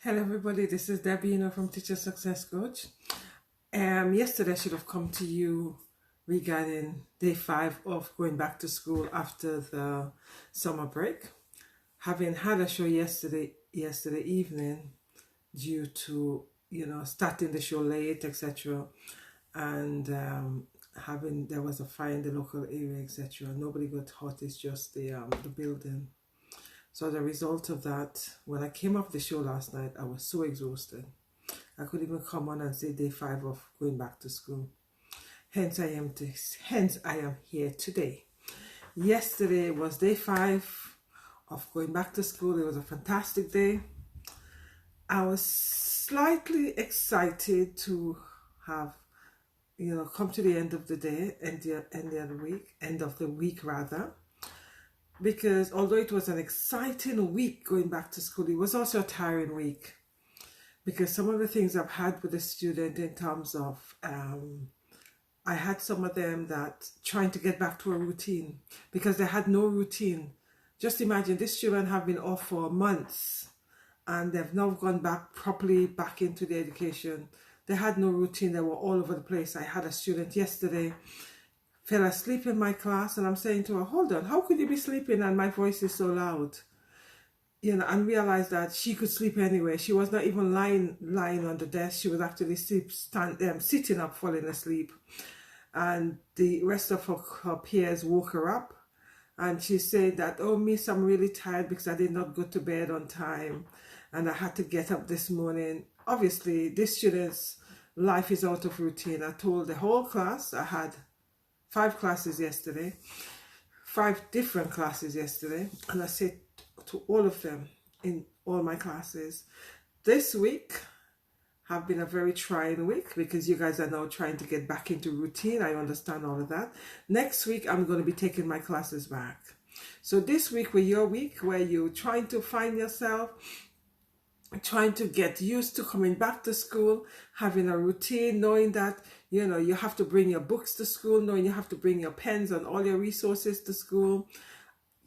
Hello everybody, this is Debbie, from Teacher Success Coach. Yesterday I should have come to you regarding day 5 of going back to school after the summer break. Having had a show yesterday evening due to starting the show late, etc. And having there was a fire in the local area, etc. Nobody got hurt, it's just the building. So the result of that, when I came off the show last night, I was so exhausted. I couldn't even come on and say day 5 of going back to school. Hence I am here today. Yesterday was day 5 of going back to school. It was a fantastic day. I was slightly excited to have come to the end of the day, end of the week rather. Because although it was an exciting week going back to school, it was also a tiring week. Because some of the things I've had with the student in terms of, I had some of them that trying to get back to a routine because they had no routine. Just imagine, these children have been off for months and they've now gone properly back into the education. They had no routine. They were all over the place. I had a student yesterday fell asleep in my class, and I'm saying to her, hold on, how could you be sleeping and my voice is so loud? And realized that she could sleep anywhere. She was not even lying on the desk. She was actually sitting up, falling asleep. And the rest of her peers woke her up. And she said that, oh, miss, I'm really tired because I did not go to bed on time. And I had to get up this morning. Obviously, this student's life is out of routine. I told the whole class, I had 5 classes yesterday, 5 different classes yesterday, and I said to all of them in all my classes, this week have been a very trying week because you guys are now trying to get back into routine. I understand all of that. Next week, I'm going to be taking my classes back. So this week was your week where you're trying to find yourself, trying to get used to coming back to school, having a routine, knowing that you have to bring your books to school, knowing you have to bring your pens and all your resources to school,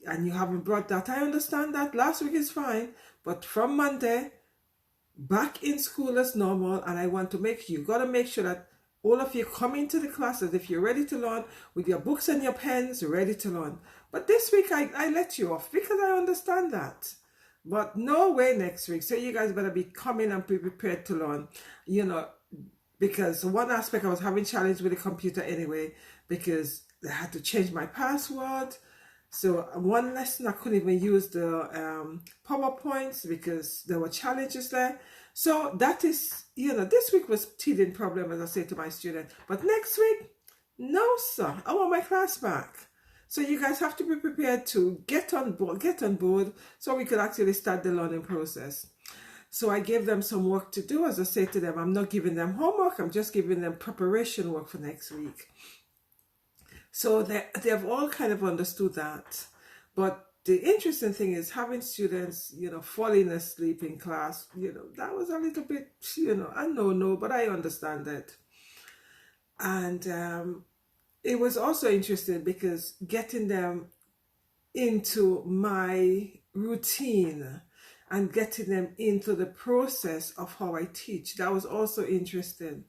and you haven't brought that. I understand that. Last week is fine, but from Monday, back in school as normal, and I want to you got to make sure that all of you come into the classes if you're ready to learn with your books and your pens, ready to learn. But this week, I let you off because I understand that. But no way next week. So you guys better be coming and be prepared to learn, because one aspect I was having challenge with the computer anyway, because I had to change my password. So one lesson I couldn't even use the PowerPoints because there were challenges there. So that is, this week was teething problem, as I say to my student. But next week, no sir, I want my class back. So you guys have to be prepared to get on board so we could actually start the learning process. So I gave them some work to do. As I say to them, I'm not giving them homework, I'm just giving them preparation work for next week. So they've all kind of understood that. But the interesting thing is having students, falling asleep in class, that was a little bit, I know, but I understand that. And it was also interesting because getting them into my routine and getting them into the process of how I teach, that was also interesting.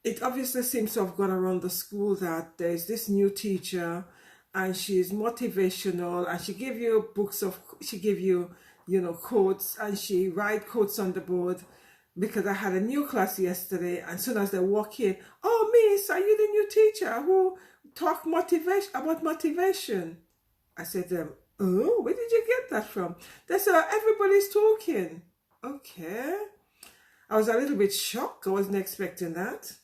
It obviously seems to have gone around the school that there's this new teacher and she's motivational and she give you quotes, and she write quotes on the board. Because I had a new class yesterday, and as soon as they walk in, oh, miss, are you the new teacher who talk about motivation? I said to them, oh, where did you get that from? They said, everybody's talking. Okay. I was a little bit shocked. I wasn't expecting that.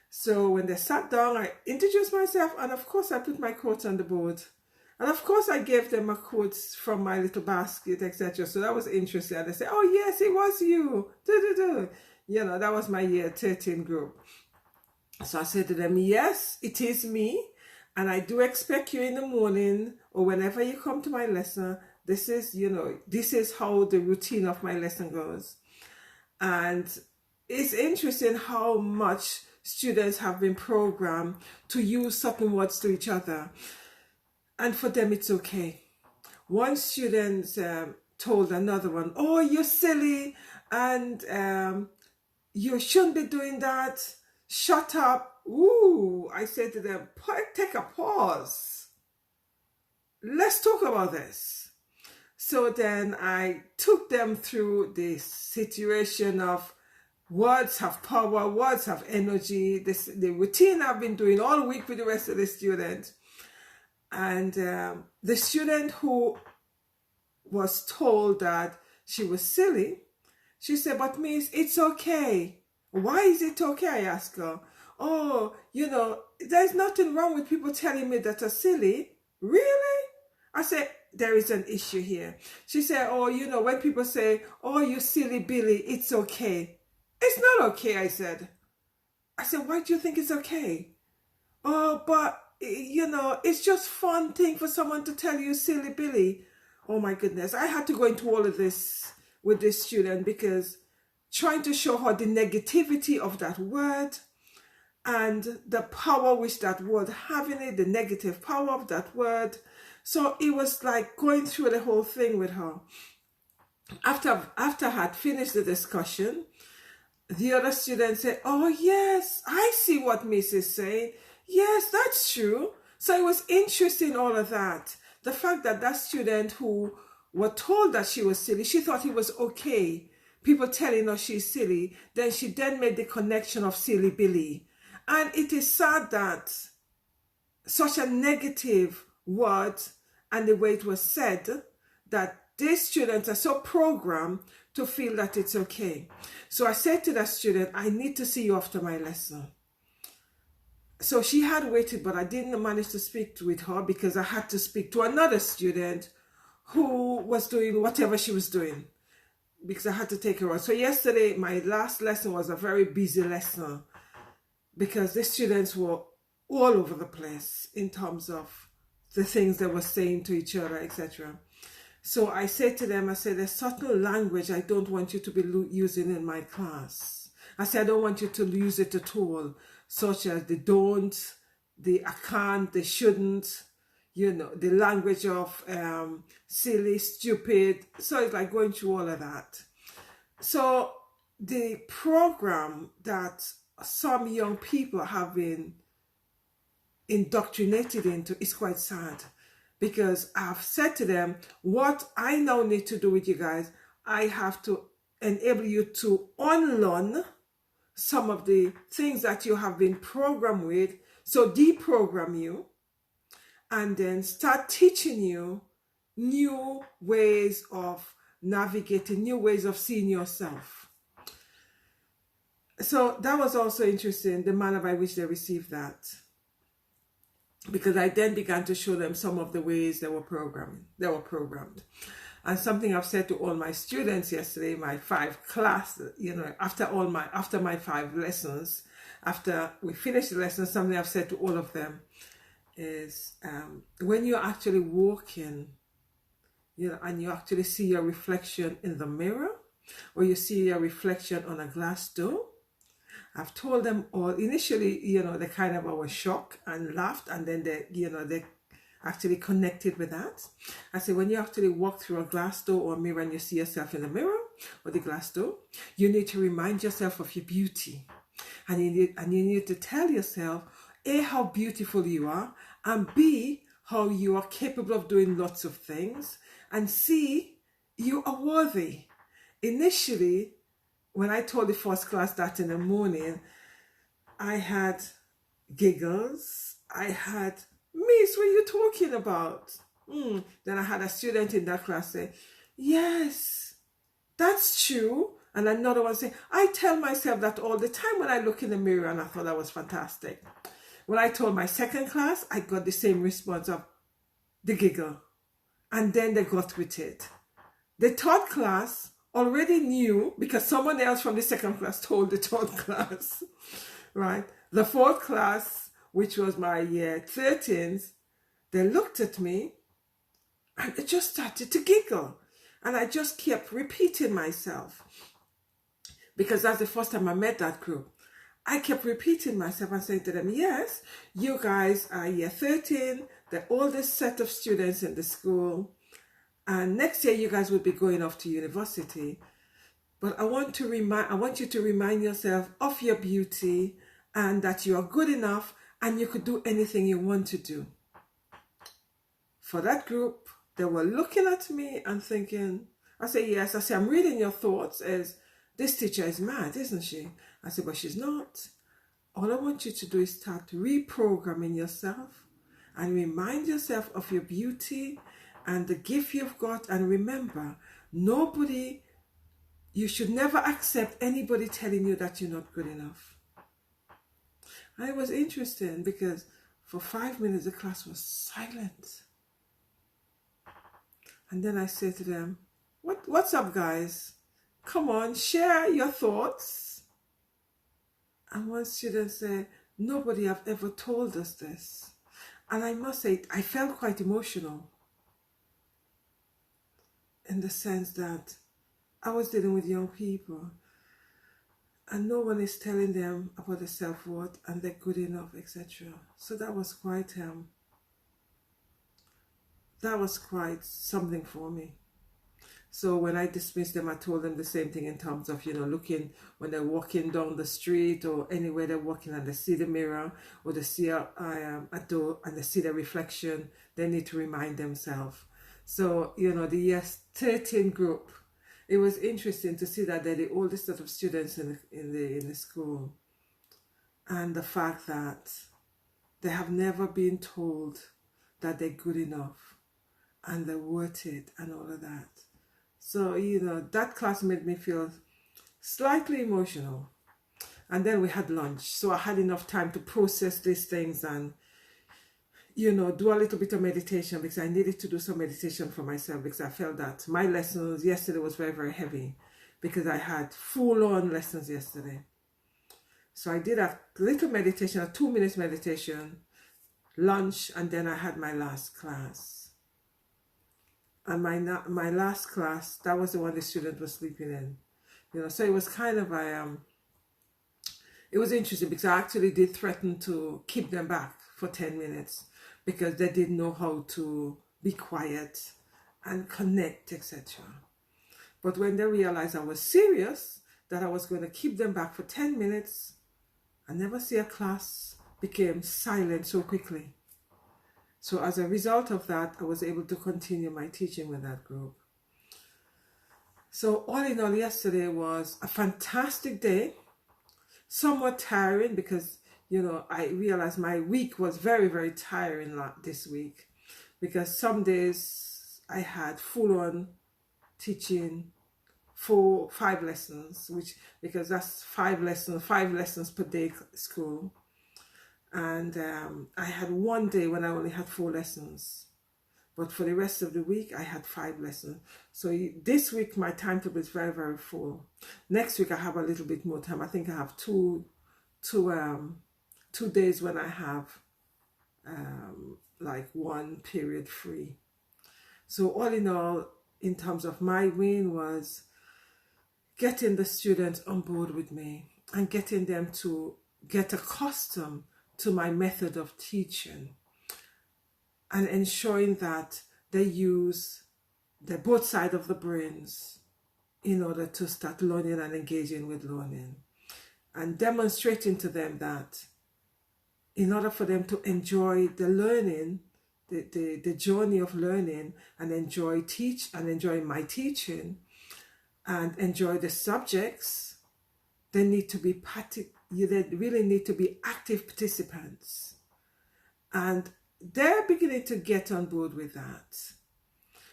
So when they sat down, I introduced myself, and of course I put my quotes on the board. And of course I gave them a quotes from my little basket, etc. So that was interesting. And they said, oh yes, it was you. That was my year 13 group. So I said to them, yes, it is me. And I do expect you in the morning or whenever you come to my lesson. This is how the routine of my lesson goes. And it's interesting how much students have been programmed to use certain words to each other. And for them, it's okay. One student told another one, oh, you're silly. And you shouldn't be doing that. Shut up. Ooh, I said to them, take a pause. Let's talk about this. So then I took them through the situation of words have power, words have energy, the routine I've been doing all week with the rest of the students. And the student who was told that she was silly, she said, but Miss, it's okay. Why is it okay? I asked her. Oh, there's nothing wrong with people telling me that I'm silly. Really? I said, there is an issue here. She said, oh, when people say, oh, you silly Billy, it's okay. It's not okay, I said. Why do you think it's okay? Oh, but, it's just fun thing for someone to tell you silly Billy. Oh my goodness. I had to go into all of this with this student because trying to show her the negativity of that word and the power which that word have in it, the negative power of that word. So it was like going through the whole thing with her. After I had finished the discussion, the other student said, oh yes, I see what Miss is saying. Yes, that's true. So it was interesting, all of that. The fact that that student who were told that she was silly, she thought it was okay. People telling her she's silly. Then she then made the connection of silly Billy. And it is sad that such a negative word and the way it was said, that these students are so programmed to feel that it's okay. So I said to that student, I need to see you after my lesson. So she had waited, but I didn't manage to speak with her because I had to speak to another student who was doing whatever she was doing because I had to take her on. So yesterday, my last lesson was a very busy lesson because the students were all over the place in terms of the things they were saying to each other, etc. So I said to them, I said, there's certain language I don't want you to be using in my class. I said, I don't want you to use it at all, such as the don't, the I can't, the shouldn't, the language of silly, stupid. So it's like going through all of that. So the program that some young people have been indoctrinated into is quite sad. Because I've said to them, what I now need to do with you guys, I have to enable you to unlearn some of the things that you have been programmed with. So deprogram you and then start teaching you new ways of navigating, new ways of seeing yourself. So that was also interesting, the manner by which they received that. Because I then began to show them some of the ways they were programmed. And something I've said to all my students yesterday, my 5 class, after my 5 lessons, after we finished the lesson, something I've said to all of them is when you're actually walking, and you actually see your reflection in the mirror, or you see your reflection on a glass door, I've told them all, initially, they kind of were shocked and laughed, and then they actually connected with that. I said, when you actually walk through a glass door or a mirror and you see yourself in the mirror or the glass door, you need to remind yourself of your beauty. And you need to tell yourself, A, how beautiful you are, and B, how you are capable of doing lots of things, and C, you are worthy. Initially, when I told the first class that in the morning, I had giggles. I had, Miss, what are you talking about? Then I had a student in that class say, yes, that's true. And another one say, I tell myself that all the time when I look in the mirror, and I thought that was fantastic. When I told my second class, I got the same response of the giggle. And then they got with it. The third class already knew because someone else from the second class told the third class, right? The fourth class, which was my year 13s, they looked at me and they just started to giggle. And I just kept repeating myself because that's the first time I met that group. I kept repeating myself and saying to them, yes, you guys are year 13, the oldest set of students in the school. And next year, you guys will be going off to university. But I want you to remind yourself of your beauty and that you are good enough and you could do anything you want to do. For that group, they were looking at me and thinking, I say, yes. I say, I'm reading your thoughts as this teacher is mad, isn't she? I said, but she's not. All I want you to do is start reprogramming yourself and remind yourself of your beauty and the gift you've got. And remember, you should never accept anybody telling you that you're not good enough. And it was interesting because for 5 minutes the class was silent. And then I said to them, what's up, guys? Come on, share your thoughts. And one student said, nobody have ever told us this. And I must say, I felt quite emotional in the sense that I was dealing with young people and no one is telling them about their self-worth and they're good enough, etc. So that was quite something for me. So when I dismissed them, I told them the same thing in terms of, looking when they're walking down the street or anywhere they're walking and they see the mirror or they see a door and they see the reflection, they need to remind themselves. So, the year 13 group, it was interesting to see that they're the oldest set of students in the school. And the fact that they have never been told that they're good enough and they're worth it and all of that. So, that class made me feel slightly emotional. And then we had lunch. So I had enough time to process these things and, do a little bit of meditation because I needed to do some meditation for myself because I felt that my lessons yesterday was very, very heavy because I had full-on lessons yesterday. So I did a little meditation, a 2 minutes meditation, lunch, and then I had my last class. And my last class, that was the one the student was sleeping in. So it was kind of it was interesting because I actually did threaten to keep them back for 10 minutes because they didn't know how to be quiet and connect, etc. But when they realized I was serious, that I was going to keep them back for 10 minutes, I never see a class became silent so quickly. So as a result of that, I was able to continue my teaching with that group. So all in all, yesterday was a fantastic day, somewhat tiring because, I realized my week was very, very tiring this week because some days I had full-on teaching 5 lessons, because that's 5 lessons per day school. And I had one day when I only had 4 lessons. But for the rest of the week, I had 5 lessons. So this week, my timetable is very, very full. Next week, I have a little bit more time. I think I have two days when I have like one period free. So all in all, in terms of my win was getting the students on board with me and getting them to get accustomed to my method of teaching and ensuring that they use both sides of the brains in order to start learning and engaging with learning, and demonstrating to them that in order for them to enjoy the learning, the journey of learning and enjoy my teaching and enjoy the subjects, they really need to be active participants. And they're beginning to get on board with that.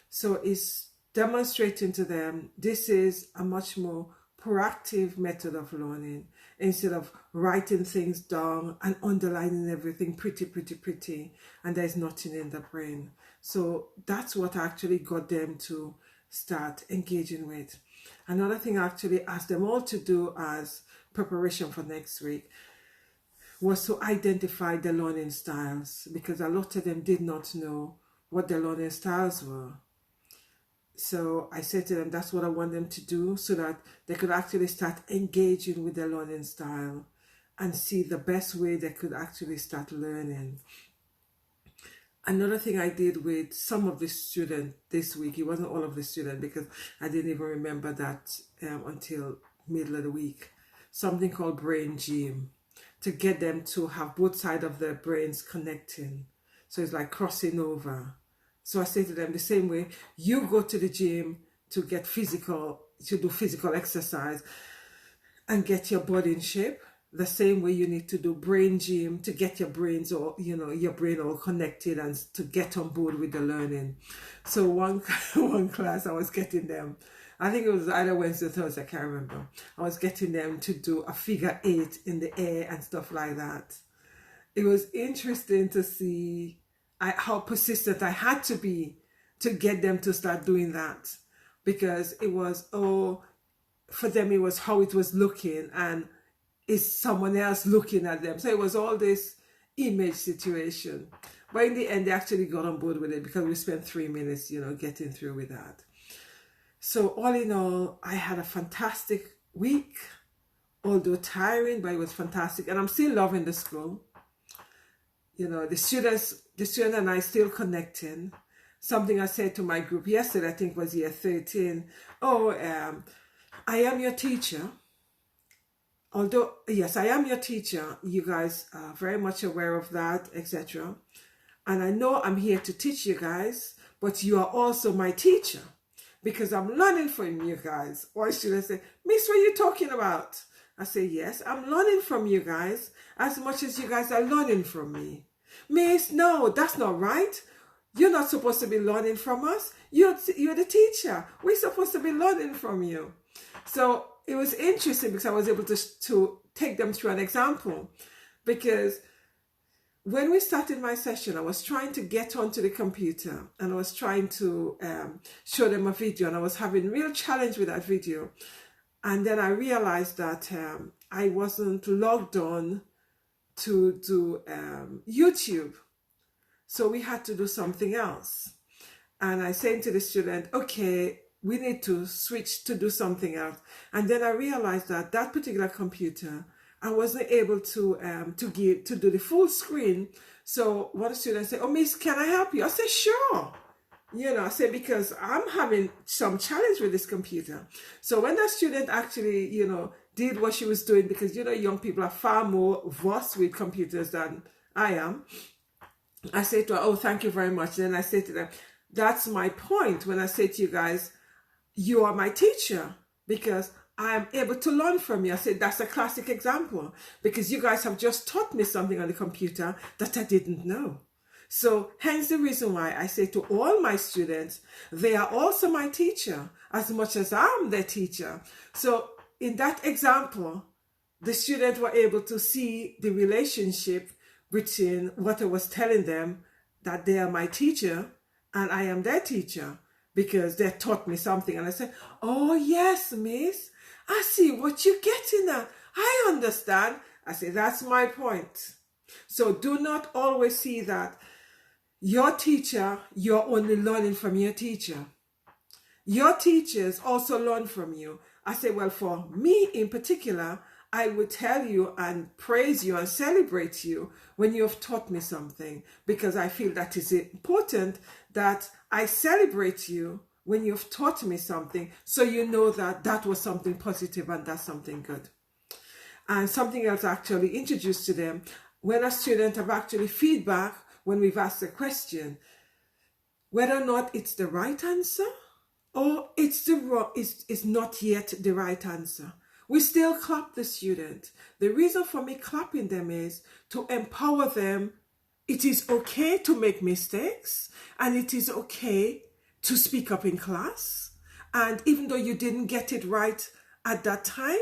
So it's demonstrating to them this is a much more proactive method of learning instead of writing things down and underlining everything pretty, and there's nothing in the brain. So that's what actually got them to start engaging with. Another thing I actually asked them all to do as preparation for next week was to identify the learning styles, because a lot of them did not know what the learning styles were. So I said to them, that's what I want them to do so that they could actually start engaging with their learning style and see the best way they could actually start learning. Another thing I did with some of the students this week, it wasn't all of the students because I didn't even remember that until middle of the week, something called brain gym, to get them to have both sides of their brains connecting. So it's like crossing over. So I say to them the same way, you go to the gym to get physical, to do physical exercise and get your body in shape. The same way you need to do brain gym to get your brains or your brain all connected and to get on board with the learning. So one class I was getting them, I think it was either Wednesday or Thursday, I can't remember. I was getting them to do a figure 8 in the air and stuff like that. It was interesting to see how persistent I had to be to get them to start doing that, because it was, for them it was how it was looking and is someone else looking at them. So it was all this image situation. But in the end, they actually got on board with it because we spent 3 minutes, getting through with that. So all in all, I had a fantastic week, although tiring, but it was fantastic. And I'm still loving the school. The students and I still connecting. Something I said to my group yesterday, I think was year 13. I am your teacher. Although, yes, I am your teacher, you guys are very much aware of that, etc. And I know I'm here to teach you guys, but you are also my teacher because I'm learning from you guys. Or should I say, Miss, what are you talking about? I say, yes, I'm learning from you guys as much as you guys are learning from me. Miss, no, that's not right. You're not supposed to be learning from us. You're the teacher. We're supposed to be learning from you. So it was interesting because I was able to take them through an example, because when we started my session, I was trying to get onto the computer and I was trying to show them a video, and I was having real challenge with that video. And then I realized that I wasn't logged on to do YouTube. So we had to do something else. And I said to the student, okay, we need to switch to do something else. And then I realized that particular computer, I wasn't able to do the full screen. So one student said, oh, Miss, can I help you? I said, sure. I said, because I'm having some challenge with this computer. So when that student actually, did what she was doing, because, young people are far more versed with computers than I am. I said to her, oh, thank you very much. Then I said to them, that's my point when I say to you guys, you are my teacher, because I am able to learn from you. I said, that's a classic example, because you guys have just taught me something on the computer that I didn't know. So hence the reason why I say to all my students, they are also my teacher as much as I'm their teacher. So in that example, the students were able to see the relationship between what I was telling them, that they are my teacher and I am their teacher, because they taught me something. And I said, oh yes, Miss, I see what you're getting at. I understand. I say, that's my point. So do not always see that your teacher, you're only learning from your teacher. Your teachers also learn from you. I say, well, for me in particular, I would tell you and praise you and celebrate you when you have taught me something, because I feel that is important that I celebrate you when you've taught me something, so you know that that was something positive and that's something good. And something else I actually introduced to them, when a student have actually feedback when we've asked a question, whether or not it's the right answer or it's not yet the right answer, we still clap the student. The reason for me clapping them is to empower them. It is okay to make mistakes, and it is okay to speak up in class. And even though you didn't get it right at that time,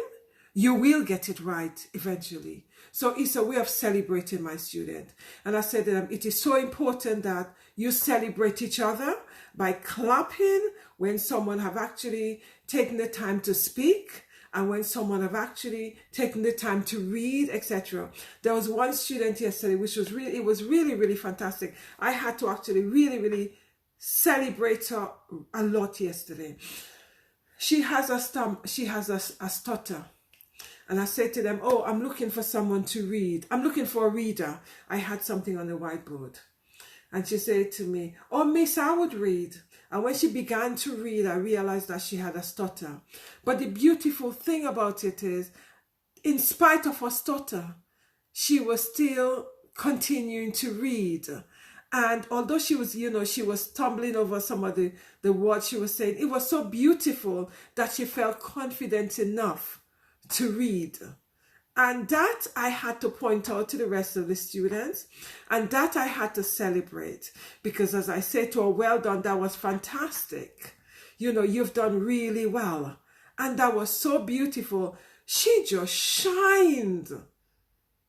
you will get it right eventually. So it's a way of celebrating my student. And I said to them, it is so important that you celebrate each other by clapping when someone have actually taken the time to speak, and when someone have actually taken the time to read, etc. There was one student yesterday, which was really, really fantastic. I had to actually really celebrate her a lot yesterday. She has a stutter. And I said to them, oh, I'm looking for someone to read. I'm looking for a reader. I had something on the whiteboard. And she said to me, "Oh, Miss, I would read." And when she began to read, I realized that she had a stutter. But the beautiful thing about it is, in spite of her stutter, she was still continuing to read. And although she was, she was stumbling over some of the words she was saying, it was so beautiful that she felt confident enough to read. And that I had to point out to the rest of the students, and that I had to celebrate, because as I said to her, "Well done, that was fantastic. You've done really well." And that was so beautiful. She just shined.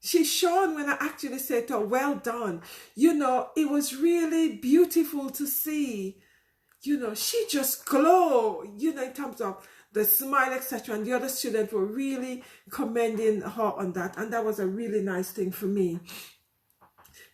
She shone when I actually said to her, "Well done." It was really beautiful to see. She just glowed, in terms of the smile, etc. And the other students were really commending her on that. And that was a really nice thing for me.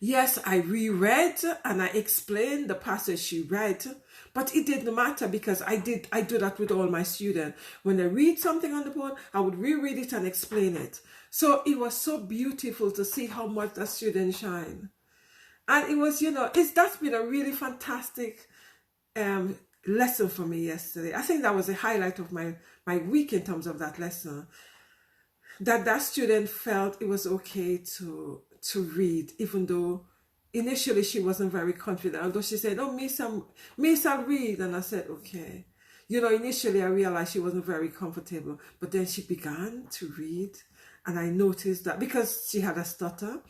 Yes, I reread and I explained the passage she read, but it didn't matter, because I do that with all my students. When they read something on the board, I would reread it and explain it. So it was so beautiful to see how much the students shine. And it was, that's been a really fantastic lesson for me yesterday. I think that was a highlight of my week in terms of that lesson. That student felt it was okay to read, even though initially she wasn't very confident. Although she said, "Oh, Miss, I'll read," and I said, "Okay." Initially I realized she wasn't very comfortable, but then she began to read, and I noticed that because she had a stutter.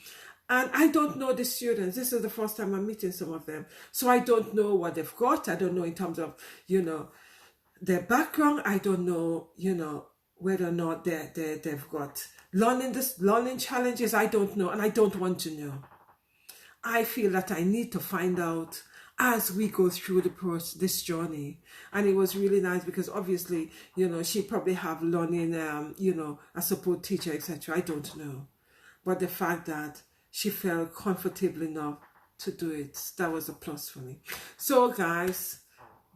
And I don't know the students. This is the first time I'm meeting some of them. So I don't know what they've got. I don't know in terms of, their background. I don't know, whether or not they've got learning challenges. I don't know. And I don't want to know. I feel that I need to find out as we go through this journey. And it was really nice because obviously, she probably have learning, a support teacher, etc. I don't know. But the fact that she felt comfortable enough to do it, that was a plus for me. So guys,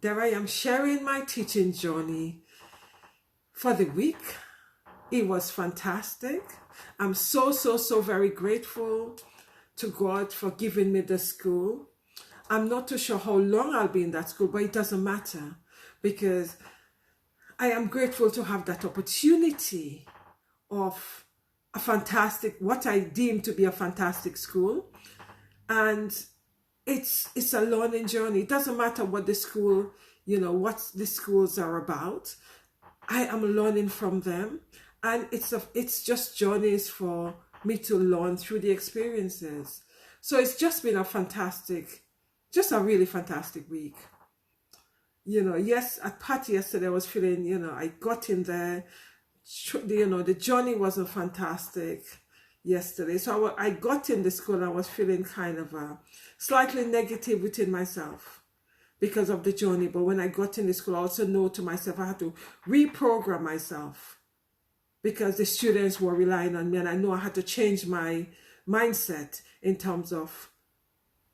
there I am sharing my teaching journey for the week. It was fantastic. I'm so very grateful to God for giving me the school. I'm not too sure how long I'll be in that school, but it doesn't matter, because I am grateful to have that opportunity of what I deem to be a fantastic school. And it's a learning journey. It doesn't matter what the school, what the schools are about. I am learning from them, and it's just journeys for me to learn through the experiences. So it's just been a really fantastic week. Yes, at party yesterday I was feeling, I got in there, the journey wasn't fantastic yesterday. So I got in the school and I was feeling kind of slightly negative within myself because of the journey. But when I got in the school, I also know to myself I had to reprogram myself, because the students were relying on me, and I know I had to change my mindset in terms of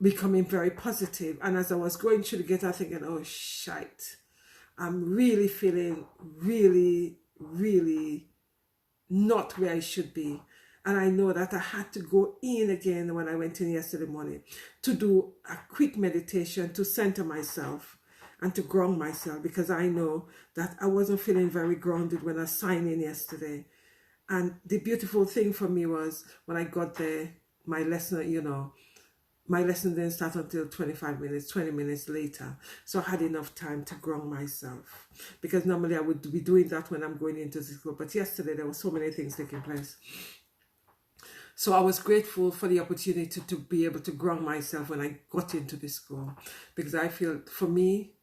becoming very positive. And as I was going through the gate, I was thinking, "Oh shite, I'm really feeling really not where I should be." And I know that I had to go in again when I went in yesterday morning to do a quick meditation to center myself and to ground myself, because I know that I wasn't feeling very grounded when I signed in yesterday. And the beautiful thing for me was when I got there, my lesson didn't start until 20 minutes later. So I had enough time to ground myself, because normally I would be doing that when I'm going into the school. But yesterday there were so many things taking place. So I was grateful for the opportunity to be able to ground myself when I got into the school, because I feel for me,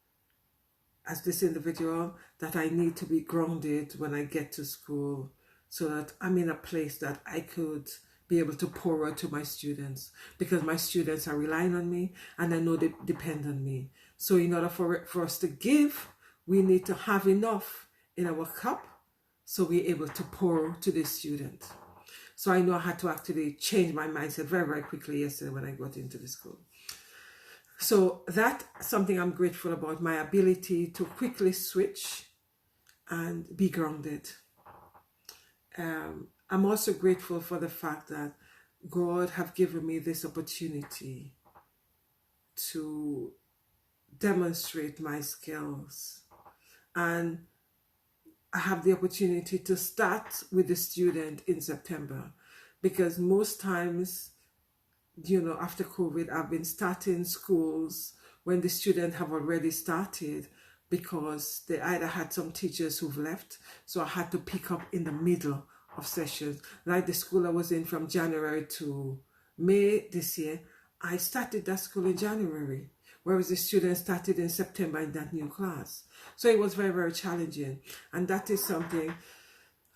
as this individual, that I need to be grounded when I get to school, so that I'm in a place that I could be able to pour out to my students, because my students are relying on me and I know they depend on me. So in order for us to give, we need to have enough in our cup so we're able to pour to the student. So I know I had to actually change my mindset very quickly yesterday when I got into the school. So that's something I'm grateful about, my ability to quickly switch and be grounded. I'm also grateful for the fact that God have given me this opportunity to demonstrate my skills. And I have the opportunity to start with the student in September, because most times, after COVID, I've been starting schools when the students have already started, because they either had some teachers who've left, so I had to pick up in the middle of sessions. Like the school I was in from January to May this year, I started that school in January, whereas the students started in September in that new class. So it was very, very challenging. And that is something,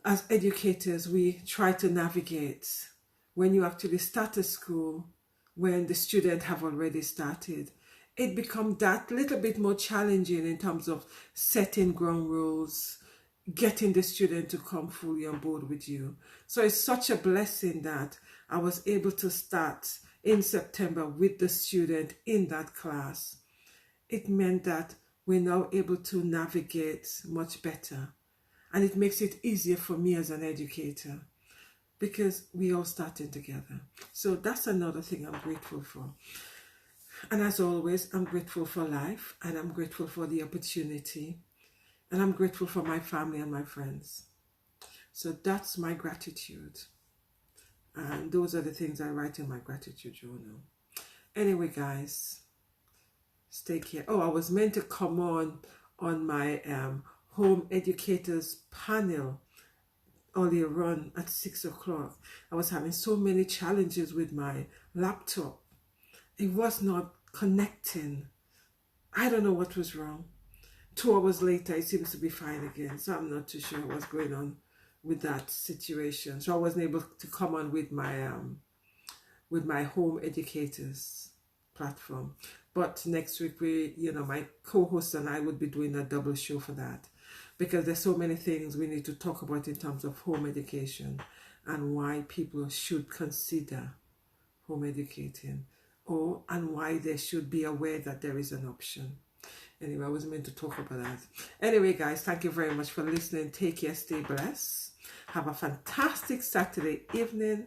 as educators, we try to navigate when you actually start a school, when the students have already started. It becomes that little bit more challenging in terms of setting ground rules, getting the student to come fully on board with you. So it's such a blessing that I was able to start in September with the student in that class. It meant that we're now able to navigate much better. And it makes it easier for me as an educator, because we all starting together. So that's another thing I'm grateful for. And as always, I'm grateful for life, and I'm grateful for the opportunity, and I'm grateful for my family and my friends. So that's my gratitude. And those are the things I write in my gratitude journal. Anyway, guys, stay care. Oh, I was meant to come on my home educators panel earlier on at 6 o'clock. I was having so many challenges with my laptop. It was not connecting. I don't know what was wrong. 2 hours later, it seems to be fine again. So I'm not too sure what's going on with that situation. So I wasn't able to come on with my home educators platform. But next week, my co-host and I would be doing a double show for that, because there's so many things we need to talk about in terms of home education and why people should consider home educating, and why they should be aware that there is an option. Anyway, I was meant to talk about that. Anyway, guys, thank you very much for listening. Take care, stay blessed. Have a fantastic Saturday evening.